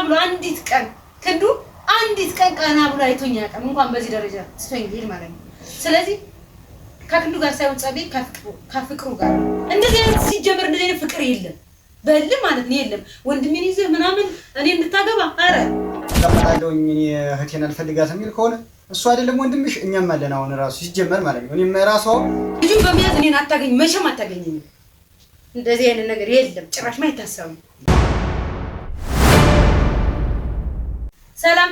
ብሎ አንዲት ቀን ቀና ብሎ አይቶኝ ያውቃል እንኳን በዚህ ደረጃ ትቶኝ ይሄድ ማለት ነው ስለዚህ ከክንዱ ጋር ሳይሆን ጸቤ ከፍቅሩ ጋር እንደዚህ አይነት ሲጀመር እንደዚህ አይነት ፍቅር የለም በልም ማለት ነው የለም ወንድሜን ይዘህ ምናምን እኔ እንድታገባ አረ ተፈታለውኝ እኔ እህቴን አልፈልጋትም የሚል ከሆነ እሱ አይደለም ወንድምሽ እኛም አለን አሁን ራሱ ሲጀመር ማለት ነው እኔም ራሱ ልጁን በሚያዝ እኔን አታገኝ መቼም አታገኝኝ እንደዚህ አይነት ነገር የለም ጭራሽ ማይታሰብም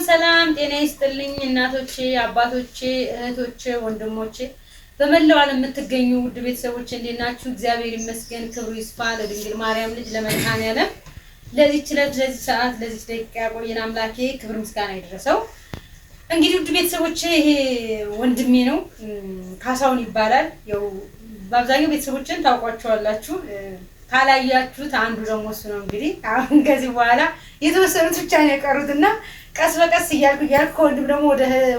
ሰላም ጤና ይስጥልኝ እናቶቼ አባቶቼ እህቶቼ ወንድሞቼ በመላው ዓለም የምትገኙ ውድ ቤተሰቦቼ እንዴት ናችሁ እግዚአብሔር ይመስገን ክብሩ ይስፋ ለድንግል ማርያም ልጅ ለመድኃኔዓለም ለዚህ ችለት ለዚህ ሰዓት ለዚህ ደቂቃ ቆየን አምላኬ ክብር ምስጋና ይድረሰው እንግዲህ ውድ ቤተሰቦቼ ይሄ ወንድሜ ነው ካሳውን ይባላል ያው በአብዛኛው ቤተሰቦችን ታውቋቸዋላችሁ ካላያችሁት አንዱ ደግሞ እሱ ነው እንግዲህ አሁን ከዚህ በኋላ የተወሰኑት ብቻ ነው የቀሩትና ቀስ በቀስ እያልኩ ወንድም ደግሞ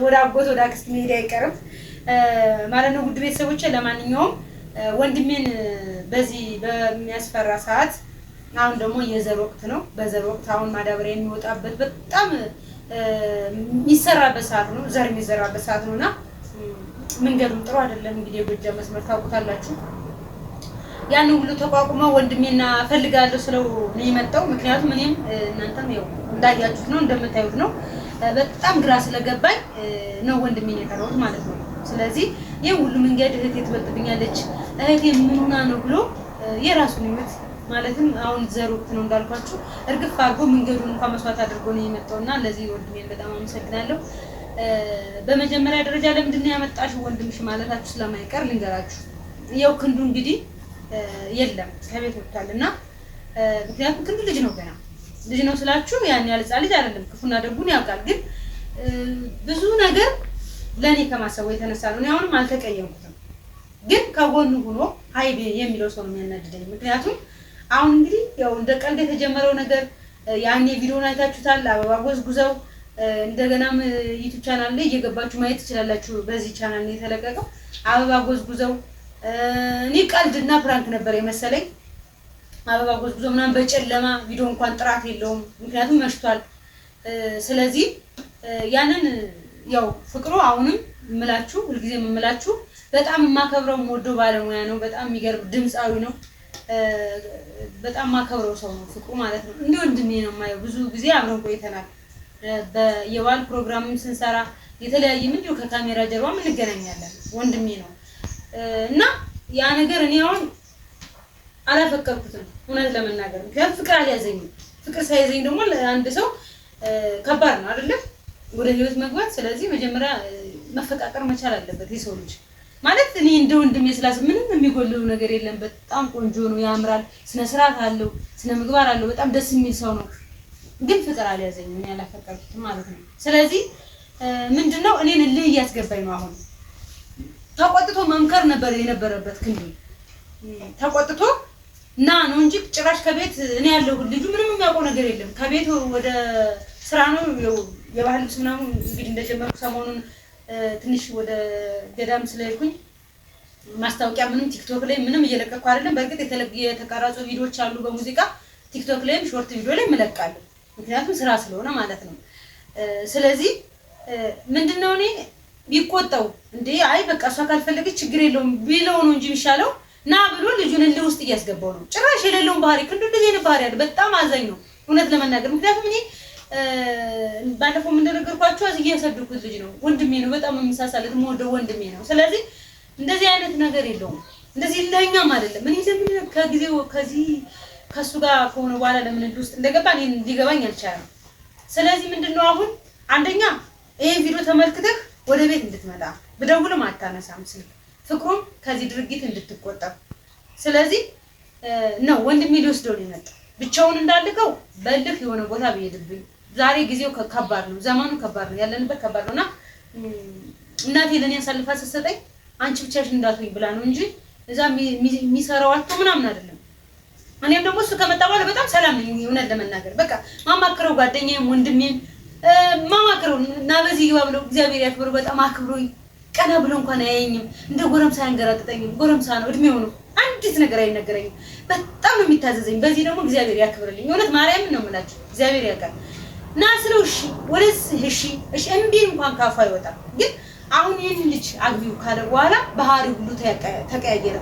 ወደ አጎት ወደ አክስት መሄድ አይቀርም ማለት ነው ውድ ቤተሰቦቼ ለማንኛውም ወንድሜን በዚህ በሚያስፈራ ሰዓት አሁን ደግሞ የዘር ወቅት ነው በዘር ወቅት አሁን ማዳበሪያ የሚወጣበት በጣም የሚሰራበት ሰዓት ነው ዘር የሚዘራበት ሰዓት ነውና መንገዱም ጥሩ አይደለም እንግዲህ የጎጃም መስመር ታውቁታላችሁ ያን ሁሉ ተቋቁመው ወንድሜና ፈልጋለሁ ስለው ነው የመጣው ምክንያቱም እኔም እናንተም ያው እንዳያችሁት ነው እንደምታዩት ነው በጣም ግራ ስለገባኝ ነው ወንድሜን የጠራሁት ማለት ነው ስለዚህ ይሄ ሁሉ መንገድ እህቴ ትበልጥብኛለች እህቴ ምን ሆና ነው ብሎ የራሱን ህይወት ማለትም አሁን ዘር ወቅት ነው እንዳልኳችሁ እርግፍ አድርጎ መንገዱን እንኳን መስዋዕት አድርጎ ነው የመጣውና ለዚህ ወንድሜን በጣም አመሰግናለሁ በመጀመሪያ ደረጃ ለምንድን ነው ያመጣሽው ወንድምሽ ማለታችሁ ስለማይቀር ልንገራችሁ ያው ክንዱ እንግዲህ የለም ከቤት ወጥቷልና ምክንያቱም ክንዱ ልጅ ነው ገና ልጅ ነው ስላችሁ ያን ያልጻ ልጅ አይደለም ክፉና ደጉን ያውቃል ግን ብዙ ነገር ለኔ ከማሰቡ የተነሳ ነው አሁንም አልተቀየምኩትም ግን ከጎኑ ሆኖ ሃይቤ የሚለው ሰው ነው የሚያናድደኝ ምክንያቱም አሁን እንግዲህ ያው እንደ ቀልድ የተጀመረው ነገር ያኔ ቪዲዮውን አይታችሁታል አበባ ጎዝጉዘው እንደገናም ዩቲዩብ ቻናል ላይ እየገባችሁ ማየት ትችላላችሁ በዚህ ቻናል ላይ የተለቀቀው አበባ ጎዝጉዘው እኔ ቀልድና ፕራንክ ነበር የመሰለኝ አበባ ጎዝጉዘው ምናምን በጨለማ ቪዲዮ እንኳን ጥራት የለውም ምክንያቱም መሽቷል ስለዚህ ያንን ያው ፍቅሩ አሁንም ምላችሁ ሁልጊዜ የምላችሁ በጣም ማከብረው ሞዶ ባለሙያ ነው በጣም የሚገርም ድምጻዊ ነው በጣም ማከብረው ሰው ነው ፍቅሩ ማለት ነው እንዴ ወንድሜ ነው ማየው ብዙ ጊዜ አብረን ቆይተናል በየዋል ፕሮግራምም ስንሰራ የተለያየ ምን ነው ከካሜራ ጀርባ ምን እንገናኛለን ወንድሜ ነው እና ያ ነገር እኔ አሁን አላፈቀርኩትም እውነት ለመናገር ምክንያቱም ፍቅር አልያዘኝም ፍቅር ሳይዘኝ ደግሞ አንድ ሰው ከባድ ነው አይደል ወደ ህይወት መግባት ስለዚህ መጀመሪያ መፈቃቀር መቻል አለበት የሰው ልጅ ማለት እኔ እንደ ወንድሜ ስላስ ምንም የሚጎለው ነገር የለም በጣም ቆንጆ ነው ያምራል ስነ ስርዓት አለው ስነ ምግባር አለው በጣም ደስ የሚል ሰው ነው ግን ፍቅር አልያዘኝም እኔ አላፈቀርኩትም ማለት ነው ስለዚህ ምንድነው እኔን ልህ ያስገባኝ ነው አሁን ተቆጥቶ መምከር ነበር የነበረበት ክንዱ ተቆጥቶ ነው እንጂ ጭራሽ ከቤት እኔ ያለው ልጁ ምንም የሚያውቀው ነገር የለም ከቤት ወደ ስራ ነው የባህል ልብስ ምናምን እንግዲህ እንደጀመርኩ ሰሞኑን ትንሽ ወደ ገዳም ስለልኩኝ ማስታወቂያ ምንም ቲክቶክ ላይ ምንም እየለቀቅኩ አይደለም በእርግጥ የተቀረጹ ቪዲዮዎች አሉ በሙዚቃ ቲክቶክ ላይም ሾርት ቪዲዮ ላይ መለቃለሁ ምክንያቱም ስራ ስለሆነ ማለት ነው ስለዚህ ምንድነው እኔ ቢቆጣው እንዴ አይ በቃ እሷ ካልፈለገች ችግር የለውም ቢለው ነው እንጂ የሚሻለው ና ብሎ ልጁን ውስጥ እያስገባው ነው ጭራሽ የሌለውን ባህሪ ክንዱ እንደዚህ አይነት ባህሪ አይደል በጣም አዛኝ ነው እውነት ለመናገር ምክንያቱም እኔ ባለፈው ምን እንደነገርኳችሁ አዝዬ ያሰድኩት ልጅ ነው ወንድሜ ነው በጣም የምሳሳለት ሞደው ወንድሜ ነው ስለዚህ እንደዚህ አይነት ነገር የለውም እንደዚህ ለኛም አይደለም እኔ ዘመን ከጊዜው ከሱ ጋር ከሆነ በኋላ ለምን ውስጥ እንደገባ እኔ እንዲገባኝ አልቻለም ስለዚህ ምንድነው አሁን አንደኛ ይሄን ቪዲዮ ተመልክተህ ወደ ቤት እንድትመጣ በደውልም አታነሳም ስልክ ፍቅሩም ከዚህ ድርጊት እንድትቆጠብ ስለዚህ ነው ወንድሜ ሊወስደው ነው የመጣው ብቻውን እንዳልከው በልክ የሆነ ቦታ በየድብኝ ዛሬ ጊዜው ከባድ ነው ዘመኑ ከባድ ነው ያለንበት ከባድ ነውና እናቴ ለኔ ያሳልፋ ሰሰጠኝ አንቺ ብቻሽን እንዳትሆኝ ብላ ነው እንጂ እዛ የሚሰራው አጥቶ ምናምን አይደለም እኔም ደግሞ እሱ ከመጣ በኋላ በጣም ሰላም ነኝ እውነት ለመናገር በቃ ማማክረው ጓደኛዬም ወንድሜም ማማክረው እና በዚህ ይገባ ብለው እግዚአብሔር ያክብሩ በጣም አክብሮኝ ቀና ብሎ እንኳን አያየኝም እንደ ጎረምሳ ያንገራጥጠኝም ጎረምሳ ነው እድሜው ነው አንዲት ነገር አይነገረኝም በጣም ነው የሚታዘዘኝ በዚህ ደግሞ እግዚአብሔር ያክብርልኝ እውነት ማርያም ነው የምላችሁ እግዚአብሔር ያውቃል ናስለው እሺ እምቢ እንኳን ካፉ አይወጣም። ግን አሁን ይሄን ልጅ አግቢው ካለ በኋላ ባህሪው ሁሉ ተቀያየረ።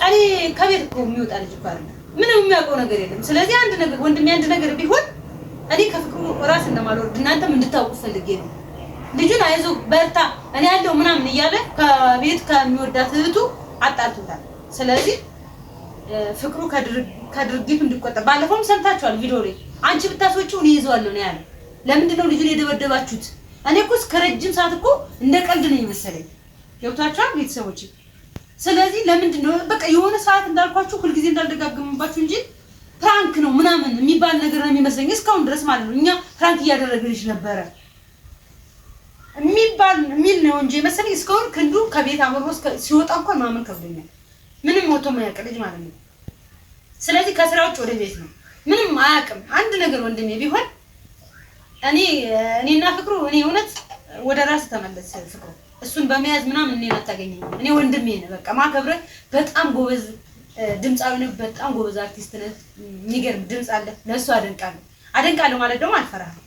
እኔ ከቤት እኮ የሚወጣ ልጅ እኮ አይደለም፣ ምንም የሚያውቀው ነገር የለም። ስለዚህ አንድ ነገር ወንድሜ አንድ ነገር ቢሆን እኔ ከፍቅሩ ራስ እንደማልወርድ እናንተም እንድታውቁ ፈልጌ ነው። ልጁን አይዞ በርታ እኔ ያለው ምናምን እያለ ከቤት ከሚወዳት እህቱ አጣልቶታል። ስለዚህ ፍቅሩ ከድርጊቱ እንዲቆጠብ ባለፈውም ሰምታችኋል ቪዲዮ ላይ አንቺ ብታስወጪው እኔ ይዘዋለሁ ነው ያለው። ለምንድን ነው ልጁን የደበደባችሁት? እኔ እኮ እስከ ረጅም ሰዓት እኮ እንደ ቀልድ ነው የመሰለኝ። ገብቷችኋል ቤተሰቦች? ስለዚህ ለምንድን ነው በቃ የሆነ ሰዓት እንዳልኳችሁ ሁልጊዜ እንዳልደጋግምባችሁ እንጂ ፕራንክ ነው ምናምን የሚባል ነገር ነው የሚመስለኝ እስካሁን ድረስ ማለት ነው። እኛ ፕራንክ እያደረግልሽ ነበረ የሚል ነው እንጂ መሰለኝ እስካሁን ክንዱ ከቤት አምሮ ሲወጣ እንኳን ማመን ከብዶኛል። ምንም ሞቶ ማያውቅ ልጅ ማለት ነው። ስለዚህ ከስራ ውጭ ወደ ቤት ነው ምንም አያውቅም። አንድ ነገር ወንድሜ ቢሆን እኔና ፍቅሩ እኔ እውነት ወደ ራስ ተመለስ ፍቅሩ እሱን በመያዝ ምናምን እኔን አታገኘኝ። እኔ ወንድሜ ነው በቃ ማከብረህ። በጣም ጎበዝ ድምጻዊ ነው፣ በጣም ጎበዝ አርቲስት ነው። የሚገርም ድምጽ አለ። ለእሱ አደንቃለሁ ማለት ደግሞ አልፈራህም።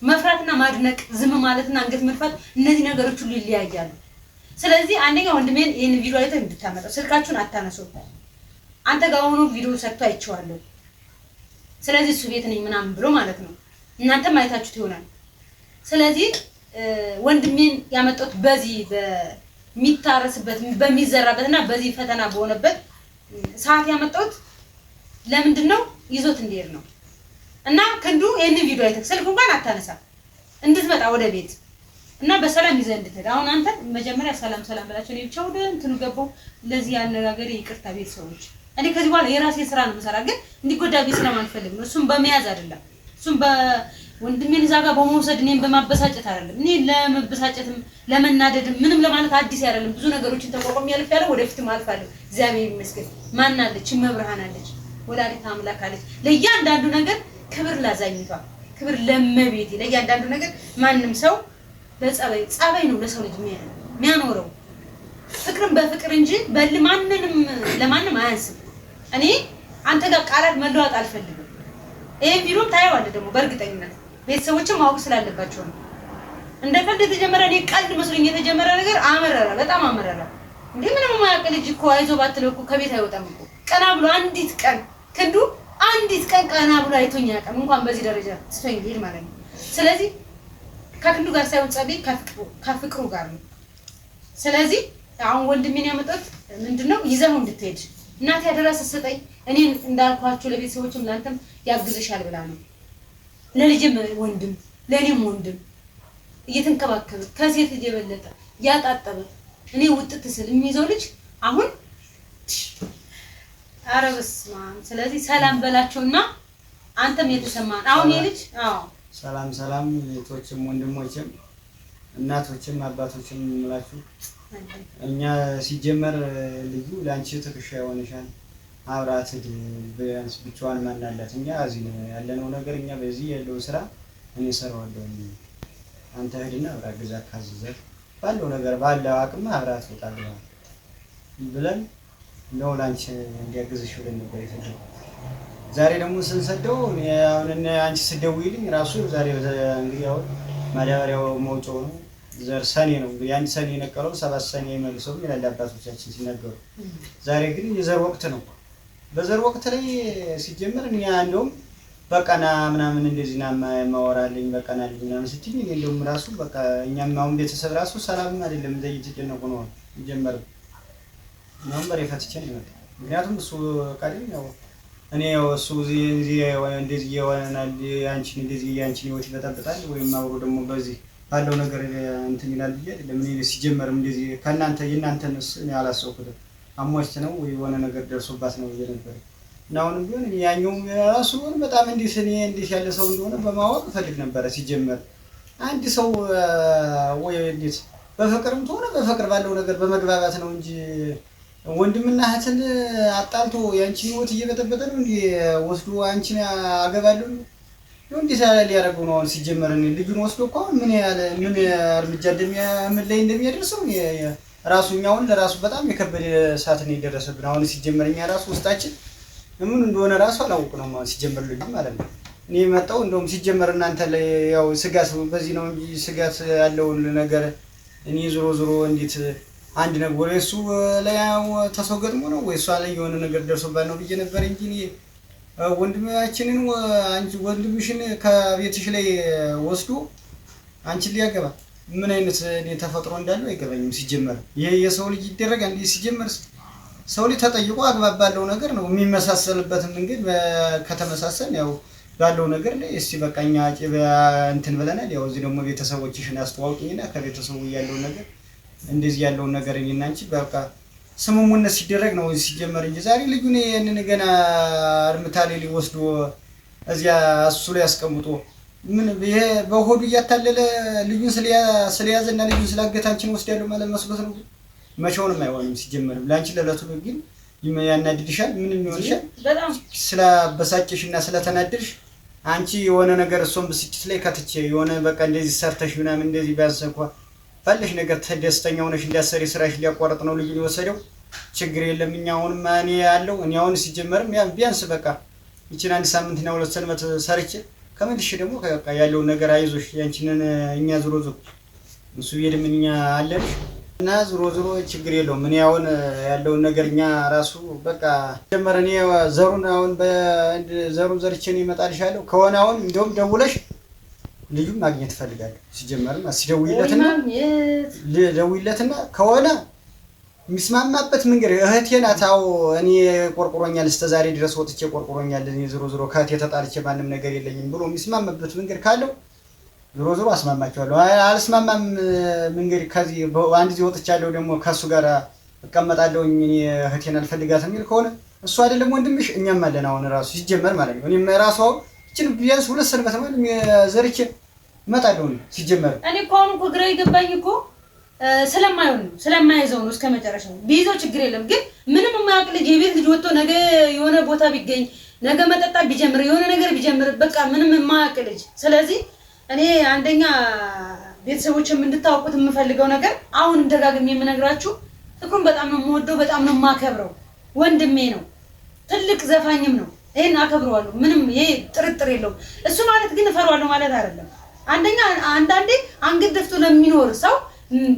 መፍራትና ማድነቅ፣ ዝም ማለትና አንገት መድፋት እነዚህ ነገሮች ሁሉ ይለያያሉ። ስለዚህ አንደኛ ወንድሜን ይሄን ቪዲዮ አይተህ እንድታመጣው ስልካችሁን አታነሱ። አንተ ጋር ሆኖ ቪዲዮ ሰርቶ አይቼዋለሁ። ስለዚህ እሱ ቤት ነኝ ምናምን ብሎ ማለት ነው። እናንተም አይታችሁት ይሆናል። ስለዚህ ወንድሜን ያመጣሁት በዚህ በሚታረስበት በሚዘራበትና በዚህ ፈተና በሆነበት ሰዓት ያመጣሁት ለምንድን ነው ይዞት እንዲሄድ ነው። እና ክንዱ ይሄን ቪዲዮ አይተህ ስልክ እንኳን አታነሳ እንድትመጣ ወደ ቤት እና በሰላም ይዘህ እንድትሄድ። አሁን አንተ መጀመሪያ ሰላም ብላችሁ እኔ ብቻ ወደ እንትኑ ገባሁ። ለዚህ ያነጋገሬ ይቅርታ ቤተሰቦች። እኔ ከዚህ በኋላ የራሴ ስራ ነው የምሰራ፣ ግን እንዲጎዳብኝ ስለማልፈልግ ነው። እሱም በመያዝ አይደለም፣ እሱም በወንድሜን እዛ ጋር በመውሰድ እኔን በማበሳጨት አይደለም። እኔ ለመበሳጨትም ለመናደድም ምንም ለማለት አዲስ አይደለም። ብዙ ነገሮችን ተቋቋም ያልፋለሁ፣ ወደፊትም አልፋለሁ። እግዚአብሔር ይመስገን። ማን አለች? መብርሃን አለች፣ ወላዲተ አምላክ አለች። ለእያንዳንዱ ነገር ክብር ላዛኝቷ፣ ክብር ለመቤቴ። ለእያንዳንዱ ነገር ማንም ሰው በጸባይ ነው ለሰው ልጅ የሚያኖረው። ፍቅርን በፍቅር እንጂ ለማንም አያንስም። እኔ አንተ ጋር ቃላት መለዋወጥ አልፈልግም። ይሄን ቪዲዮም ታየዋለህ ደግሞ በእርግጠኝነት ቤተሰቦችም ማወቅ ስላለባቸው ነው። እንደ ቀልድ የተጀመረ እኔ ቀልድ መስሎኝ የተጀመረ ነገር አመረረ፣ በጣም አመረረ። እንዴ ምንም የማያውቅ ልጅ እኮ አይዞህ ባትለው እኮ ከቤት አይወጣም እኮ። ቀና ብሎ አንዲት ቀን ክንዱ አንዲት ቀን ቀና ብሎ አይቶኝ ያውቃል። እንኳን በዚህ ደረጃ ትቶኝ ሄድ ማለት ነው። ስለዚህ ከክንዱ ጋር ሳይሆን ጸልይ ከፍቅሩ ጋር ነው። ስለዚህ አሁን ወንድሜን ያመጣት ምንድነው ይዘው እንድትሄድ እናቴ አደራ ስትሰጠኝ እኔን እንዳልኳችሁ ለቤተሰቦችም ላንተም ያግዝሻል ብላ ነው። ለልጅም ወንድም ለኔም ወንድም እየተንከባከበ ከሴት ልጅ የበለጠ ያጣጠበ እኔ ውጥት ስል የሚይዘው ልጅ አሁን አረብስማ። ስለዚህ ሰላም በላቸውና አንተም የተሰማን አሁን የልጅ ሰላም እህቶችም ወንድሞችም እናቶችም አባቶችም እንላችሁ። እኛ ሲጀመር ልጁ ላንቺ ትክሻ ይሆንሻል፣ አብራት ቢያንስ ብቻዋን ማናላት። እኛ እዚህ ያለነው ነገር እኛ በዚህ ያለው ስራ እኔ ሰራዋለሁ፣ አንተ ሄድና አብራ ግዛ ካዘዘ ባለው ነገር ባለው አቅም አብራት ወጣለሁ ብለን ነው ላንቺ እንዲያግዝሽ ብለን ነበር የተደረገው። ዛሬ ደግሞ ስንሰደው አሁን አንቺ ስደውይልኝ ራሱ ዛሬ እንግዲህ ያው ማዳበሪያው መውጫው ነው ዘር ሰኔ ነው እንግዲህ አንድ ሰኔ የነቀለው 7 ሰኔ ይመልሰው ይላል አባቶቻችን ሲነገሩ። ዛሬ ግን የዘር ወቅት ነው። በዘር ወቅት ላይ ሲጀመር እኛ እንደውም በቃና ምናምን እንደዚህ ና ማወራልኝ በቃና ልጅ ምናምን ስትይ እኔ እንደውም ራሱ በቃ እኛም አሁን ቤተሰብ ራሱ ሰላም አይደለም ዘይተጨነቁ ነው ይጀመር ነበር የፈትቼ ነው የመጣው። ምክንያቱም እሱ ቀድም ነው እኔ እሱ እንደዚህ ይሆናል አንቺን እንደዚህ ያንቺን ህይወት ይበጠብጣል ወይም አብሮ ደግሞ በዚህ ባለው ነገር እንትን ይላል ብዬ አይደለም። እኔ ሲጀመርም እንደዚህ ከናንተ የናንተንስ እኔ አላሰብኩትም። አሟች ነው ወይ የሆነ ነገር ደርሶባት ነው ብዬ ነበር። እና አሁንም ቢሆን ያኛው ራሱ በጣም እንዴት ያለ ሰው እንደሆነ በማወቅ ፈልግ ነበር። ሲጀመር አንድ ሰው ወይ እንዴት በፍቅርም ተሆነ በፍቅር ባለው ነገር በመግባባት ነው እንጂ ወንድምና እህትን አጣልቶ ያንቺን ህይወት እየበጠበጠ ነው እንዴ ወስዶ አንቺን አገባለሁ ነው እንዴት ያለ ሊያደርገው ነው? ሲጀመር ልጁን ወስዶ እኮ ምን እርምጃ እንደሚያደርሰው ራሱኛውን ለራሱ በጣም የከበደ ሰዓት ነው የደረሰብን። አሁን ሲጀመር እኛ ራሱ ውስጣችን ምን እንደሆነ ራሱ አላውቅ ነው ማለት ሲጀመር ልጅ ማለት ነው። እኔ መጣው እንደውም ሲጀመር እናንተ ላይ ያው ስጋት በዚህ ነው እንጂ ስጋት ያለው ነገር እኔ ዞሮ እንዴት አንድ ነገር እሱ ላይ ተሰገድሞ ነው ወይ እሷ ላይ የሆነ ነገር ደርሶባት ነው ብዬ ነበር እንጂ እኔ ወንድማችንን አንቺ ወንድምሽን ከቤትሽ ላይ ወስዶ አንቺን ሊያገባ ምን አይነት ተፈጥሮ እንዳለው አይገባኝም። ሲጀመር ይሄ የሰው ልጅ ይደረጋል እንዴ? ሲጀመር ሰው ልጅ ተጠይቆ አግባብ ባለው ነገር ነው የሚመሳሰልበት መንገድ ከተመሳሰል ያው ባለው ነገር ላይ እስቲ በቃኛ እንትን ብለናል። ያው እዚህ ደግሞ ቤተሰቦችሽን አስተዋውቂኝና ከቤተሰቡ ያለው ነገር እንደዚህ ያለውን ነገር እኔና አንቺ በቃ ስምሙነት ሲደረግ ነው ሲጀመር እንጂ ዛሬ ልጁን የነን ገና አርምታሌ ሊወስዶ እዚያ እሱ ላይ ያስቀምጦ ምን ይሄ በሆዱ እያታለለ ልጁን ስለያዘና ልጁን ስላገታችን ወስዳለሁ ማለት መስሎት ነው። መቼውንም አይሆንም። ሲጀመርም ላንቺ ለለቱ ግን ያናድድሻል። ምንም ይሆንሻል በጣም ስለበሳጨሽና ስለተናደድሽ አንቺ የሆነ ነገር እሱም ብስጭት ላይ ከትቼ የሆነ በቃ እንደዚህ ሰርተሽ ምናምን እንደዚህ ቢያንሰኳ ባለሽ ነገር ተደስተኛ ሆነሽ እንዲያሰሪ ስራሽ ሊያቋርጥ ነው ልጅ ሊወሰደው ችግር የለም። እኛ አሁን ማን ያለው እኔ አሁን ሲጀመርም ቢያንስ በቃ ይችን አንድ ሳምንትና 2 ሰንበት ሰርቼ ከመልሽ ደግሞ በቃ ያለው ነገር አይዞሽ ያንቺን እኛ ዞሮ እሱ ይሄድም እኛ አለን እና ዞሮ ችግር የለውም። እኔ አሁን ያለውን ነገር እኛ ራሱ በቃ ጀመረ እኔ ዘሩን አሁን በዘሩን ዘርቼን ይመጣልሻለሁ ከሆነ አሁን እንደውም ደውለሽ ልጁን ማግኘት ፈልጋለሁ። ሲጀመርም ደውይለትና ከሆነ የሚስማማበት መንገድ እህቴ ናት። አዎ እኔ ቆርቆሮኛል እስከዛሬ ድረስ ወጥቼ ቆርቆሮኛል እኔ ዞሮ ከእህቴ ተጣልቼ ማንም ነገር የለኝም ብሎ የሚስማማበት መንገድ ካለው ዞሮ አስማማቸዋለሁ። አልስማማም መንገድ ከዚህ አንድ ጊዜ ወጥቻለሁ ደግሞ ከሱ ጋር እቀመጣለሁ እኔ እህቴን አልፈልጋትም የሚል ከሆነ እሱ አይደለም ወንድምሽ እኛም አለን አሁን ራሱ ሲጀመር ማለት ነው። እኔም ራሱ እቺን ቢያንስ 2 ሰንበት ማለት ዘርቼ እመጣለሁ ሲጀመር እኔ እኮ አሁን እኮ ግራ ይገባኝ እኮ ስለማይሆን ነው ስለማይዘው ነው እስከመጨረሻው ቢይዘው ችግር የለም። ግን ምንም የማያውቅ ልጅ የቤት ልጅ ወጥቶ ነገ የሆነ ቦታ ቢገኝ ነገ መጠጣ ቢጀምር የሆነ ነገር ቢጀምር በቃ ምንም የማያውቅ ልጅ። ስለዚህ እኔ አንደኛ ቤተሰቦችም እንድታውቁት የምፈልገው ነገር አሁን ደጋግሜ የምነግራችሁ ፍቅሩን በጣም ነው የምወደው በጣም ነው የማከብረው። ወንድሜ ነው ትልቅ ዘፋኝም ነው ይሄን አከብረዋለሁ ምንም ይሄ ጥርጥር የለውም። እሱ ማለት ግን እፈራዋለሁ ማለት አይደለም። አንደኛ አንዳንዴ አንገት ደፍቶ ለሚኖር ሰው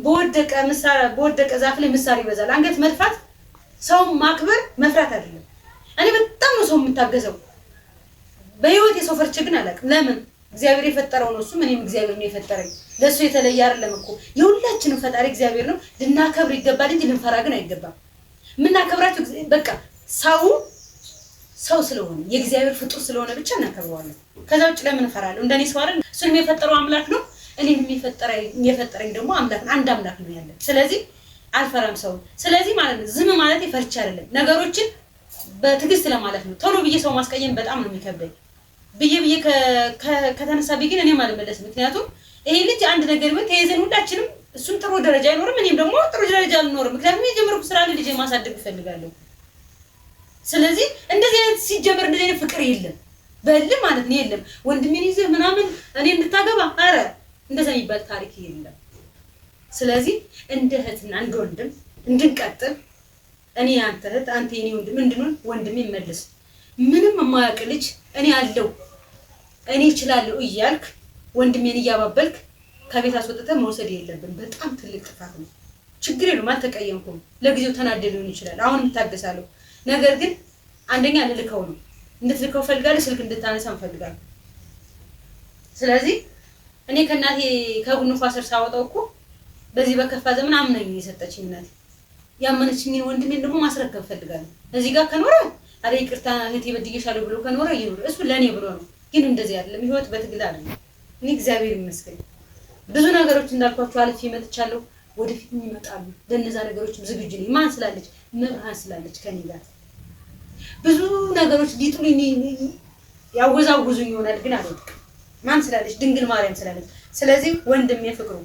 በወደቀ ዛፍ ላይ ምሳር ይበዛል። አንገት መድፋት ሰው ማክበር መፍራት አይደለም። እኔ በጣም ነው ሰው የምታገዘው በህይወት የሰው ፈርቼ ግን አላውቅም። ለምን እግዚአብሔር የፈጠረው ነው እሱ ምንም እግዚአብሔር ነው የፈጠረኝ። ለሱ የተለየ አይደለም እኮ የሁላችንም ፈጣሪ እግዚአብሔር ነው። ልናከብር ይገባል እንጂ ልንፈራ ግን አይገባም። ምናከብራችሁ በቃ ሰው ስለሆነ የእግዚአብሔር ፍጡር ስለሆነ ብቻ እናከብረዋለን። ከዛ ውጭ ለምን እፈራለሁ? እንደኔ ሰው አይደል? እሱንም የፈጠረው አምላክ ነው እኔንም የፈጠረኝ ደግሞ አምላክ ነው። አንድ አምላክ ነው ያለን። ስለዚህ አልፈራም ሰው። ስለዚህ ማለት ነው ዝም ማለት ይፈርቻ አይደለም ነገሮችን በትግስት ለማለት ነው። ቶሎ ብዬ ሰው ማስቀየም በጣም ነው የሚከብደኝ። ብዬ ከተነሳ ቢግን እኔ ማለት መለስ ምክንያቱም ይሄ ልጅ አንድ ነገር ምን ተይዘን ሁላችንም እሱም ጥሩ ደረጃ አይኖርም እኔም ደግሞ ጥሩ ደረጃ አልኖርም። ምክንያቱም የጀመርኩ ስራ ልጅ ማሳደግ እፈልጋለሁ። ስለዚህ እንደዚህ አይነት ሲጀመር እንደዚህ አይነት ፍቅር የለም በል ማለት ነው የለም። ወንድሜን ይዘህ ምናምን እኔ እንድታገባ አረ እንደዛ የሚባል ታሪክ የለም። ስለዚህ እንደ እህትና እንደ ወንድም እንድንቀጥል እኔ አንተ እህት አንተ የኔ ወንድም እንድንሆን ወንድሜ መልስ ምንም የማያውቅ ልጅ እኔ አለው እኔ እችላለሁ እያልክ ወንድሜን እያባበልክ ከቤት አስወጥተህ መውሰድ የለብን። በጣም ትልቅ ጥፋት ነው። ችግር የለውም አልተቀየምኩም። ለጊዜው ተናደደ ሊሆን ይችላል። አሁንም ታገሳለሁ። ነገር ግን አንደኛ ልልከው ነው እንድትልከው ፈልጋለሁ። ስልክ እንድታነሳ ፈልጋለሁ። ስለዚህ እኔ ከእናቴ ከጉንፋ ስር ሳወጣው እኮ በዚህ በከፋ ዘመን አምነኝ የሰጠችኝ እናቴ ያመነችኝን ወንድሜን ደግሞ ማስረከብ ፈልጋለሁ። እዚህ ጋር ከኖረ አረ ይቅርታ እህቴ በድዬሻለሁ ብሎ ከኖረ ይኖር እሱ ለኔ ብሎ ነው። ግን እንደዚህ አይደለም። ህይወት በትግል አይደለም። እኔ እግዚአብሔር ይመስገን ብዙ ነገሮች እንዳልኳችሁ አልፌ መጥቻለሁ። ወደፊትም ይመጣሉ። ለነዛ ነገሮችም ዝግጁ ነኝ። ማን ስላለች መብራን ስላለች ከኔ ጋር ብዙ ነገሮች ሊጥሉኝ ያወዛውዙኝ ይሆናል ግን አልወድቅም። ማን ስላለች ድንግል ማርያም ስላለች። ስለዚህ ወንድሜ ፍቅሩ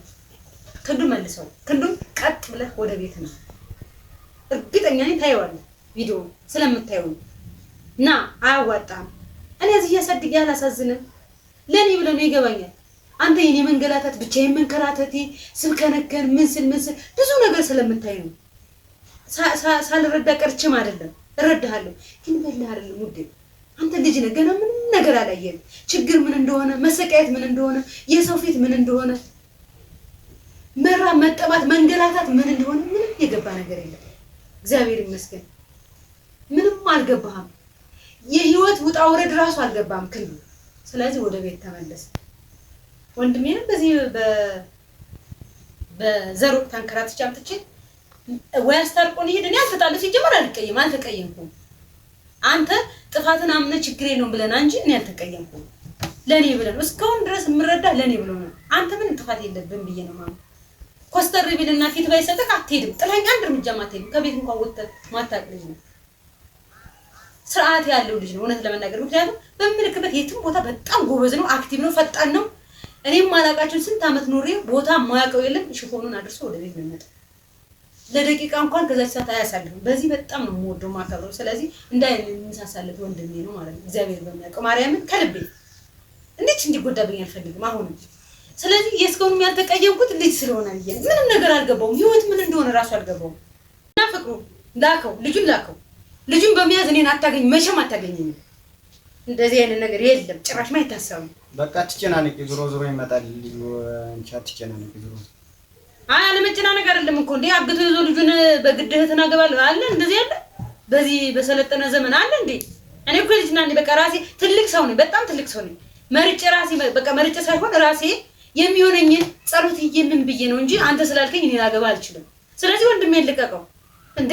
ክንዱ መልሰው ክንዱን ቀጥ ብለህ ወደ ቤት ነው። እርግጠኛ ነኝ ታየዋለህ ቪዲዮ ስለምታየው እና አያዋጣም። እኔ እዚህ ያሳድግ ያላሳዝንም ለኔ ብለ ነው ይገባኛል። አንተ የኔ መንገላታት ብቻዬን መንከራተቴ ስልከነከን ምን ስል ብዙ ነገር ስለምታይ ነው። ሳልረዳ ቀርችም አይደለም እረዳሃለሁ። ግን በላ አይደለም ውዴ አንተ ልጅ ነህ ገና ምንም ነገር አላየንም። ችግር ምን እንደሆነ፣ መሰቃየት ምን እንደሆነ፣ የሰው ፊት ምን እንደሆነ፣ መራብ፣ መጠማት፣ መንገላታት ምን እንደሆነ ምንም የገባ ነገር የለም። እግዚአብሔር ይመስገን ምንም አልገባህም። የህይወት ውጣ ውረድ ራሱ አልገባም ክልሉ። ስለዚህ ወደ ቤት ተመለስ። ወንድሜንም በዚህ በዘር ወቅት አንከራትቼ አምጥቼ ወይ አስታርቆን ይሄድ። እኔ አልተጣለሁ ሲጀመር አልተቀየምኩም። አንተ ጥፋትን አምነህ ችግሬ ነው ብለና እንጂ እኔ አልተቀየምኩም። ለኔ ብለህ ነው እስካሁን ድረስ የምረዳ ለኔ ብሎ ነው። አንተ ምን ጥፋት የለብህም ብዬ ነው ማለት ኮስተር ቢልና ፊት ባይሰጥህ አትሄድም። ጥላኝ አንድ እርምጃ አትሄድም። ከቤት እንኳን ወጥተህ ማታቅ ልጅ ነው። ስርዓት ያለው ልጅ ነው እውነት ለመናገር። ምክንያቱም በምልክበት የትም ቦታ በጣም ጎበዝ ነው፣ አክቲቭ ነው፣ ፈጣን ነው። እኔም ማላቃቸው ስንት አመት ኖሬ ቦታ ማያውቀው የለም። ሽፎኑን አድርሶ ወደ ቤት ነው። ለደቂቃ እንኳን ከዛች ሰዓት አያሳልፍም። በዚህ በጣም ነው የምወደው ማከብረው። ስለዚህ እንዳይነሳሳለት ወንድሜ ነው ማለት ነው። እግዚአብሔር በሚያውቀው ማርያምን ከልቤ እንዴት እንዲጎዳብኝ አልፈልግም አሁንም። ስለዚህ የስከውንም ያልተቀየምኩት ልጅ ስለሆነ ብዬ ምንም ነገር አልገባውም። ህይወት ምን እንደሆነ ራሱ አልገባውም። እና ፍቅሩ ላከው፣ ልጁን በመያዝ እኔን አታገኝ፣ መቼም አታገኘኝም። እንደዚህ አይነት ነገር የለም ጭራሽ ማይታሰብም። በቃ አትጨናነቂ፣ ዞሮ ይመጣል ልጁ። አንቺ አትጨናነቂ ዞሮ። አይ አለመጨናነቅ አይደለም እኮ እንዴ አግቶ ይዞ ልጁን በግድህ ተናገባለሁ አለ። እንደዚህ ያለ በዚህ በሰለጠነ ዘመን አለ እንዴ? እኔ እኮ ልጅና እንዴ በቃ ራሴ ትልቅ ሰው ነኝ፣ በጣም ትልቅ ሰው ነኝ። መርጬ ሳይሆን ራሴ የሚሆነኝን ጸሎትዬ ምን ብዬ ነው እንጂ አንተ ስላልከኝ እኔ ላገባ አልችልም። ስለዚህ ወንድሜ ልቀቀው እንዴ!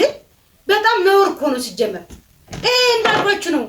በጣም ነውር እኮ ነው ሲጀመር። እንዳልኳችሁ ነው